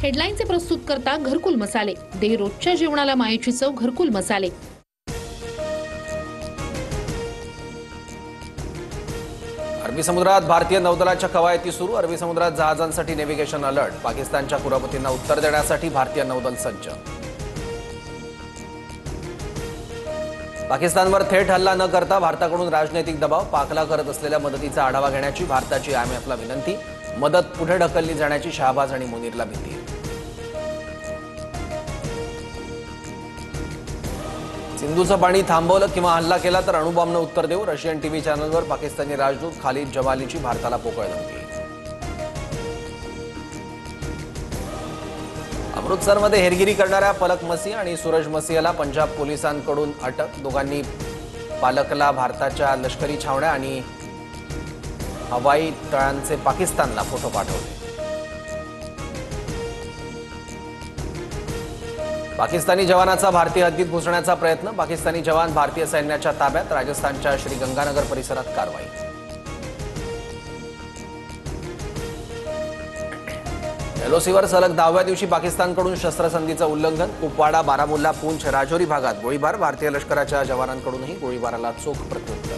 हेडलाईनचे प्रस्तुत करता घरकुल मसाले, दे रोजच्या जेवणाला मायेची चव घरकुल मसाले। अरबी समुद्रात भारतीय नौदलाच्या कवायती सुरू। अरबी समुद्रात जहाजांसाठी नेव्हिगेशन अलर्ट। पाकिस्तानच्या कुरापतींना उत्तर देण्यासाठी भारतीय नौदल सज्ज। पाकिस्तानवर थेट हल्ला न करता भारताकडून राजनैतिक दबाव। पाकला करत असलेल्या मदतीचा आढावा घेण्याची भारताची IMFला विनंती। मदत पुढे ढकलली जाण्याची शहबाज आणि मुनीरला भीती। सिंधूचं पाणी थांबवलं किंवा हल्ला केला तर अणुबॉम्बनं उत्तर देऊ। रशियन टीव्ही चॅनलवर पाकिस्तानी राजदूत खालिद जमालीची भारताला पोकळ धमकी। अमृतसरमध्ये हेरगिरी करणाऱ्या पलक मसीह आणि सूरज मसीहला पंजाब पोलिसांकडून अटक। दोघांनी पालकला भारताच्या लष्करी छावण्या आणि हवाई तळांचे पाकिस्तानला फोटो पाठवले। पाकिस्तानी जवानाचा भारतीय हद्दीत घुसण्याचा प्रयत्न। पाकिस्तानी जवान भारतीय सैन्याच्या ताब्यात। राजस्थानच्या श्रीगंगानगर परिसरात कारवाई। LOCवर सलग 10व्या दिवशी पाकिस्तानकडून शस्त्रसंधीचं उल्लंघन। कुपवाडा, बारामुल्ला, पूंछ, राजौरी भागात गोळीबार। भारतीय लष्कराच्या जवानांकडूनही गोळीबाराला चोख प्रत्युत्तर।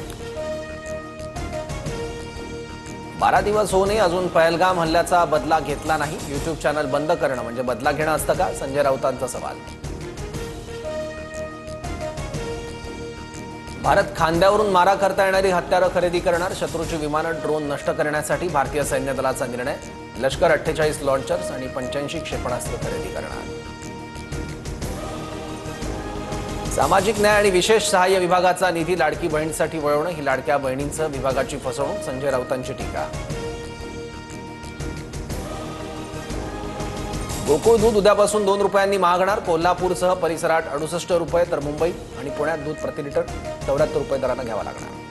12 दिवस होऊनही अजून पहलगाम हल्ल्याचा बदला घेतला नाही। YouTube चॅनल बंद करणं म्हणजे बदला घेणं असतं का? संजय राऊतांचा सवाल। भारत खांद्यावरून मारा करता येणारी हत्यारं खरेदी करणार। शत्रूची विमानं, ड्रोन नष्ट करण्यासाठी भारतीय सैन्य दलाचा निर्णय। लष्कर 48 लॉन्चर्स आणि 85 क्षेपणास्त्र खरेदी करणार। सामाजिक न्याय आणि विशेष सहाय्य विभागाचा निधी लाडकी बहिणीसाठी वळवणं ही लाडक्या बहिणींसह विभागाची फसवणूक। संजय राऊतांची टीका। गोकुळ दूध उद्यापासून 2 रुपयांनी महागणार। कोल्हापूरसह परिसरात 68 रुपये तर मुंबई आणि पुण्यात दूध प्रति लिटर 74 रुपये दराने घ्यावं लागणार।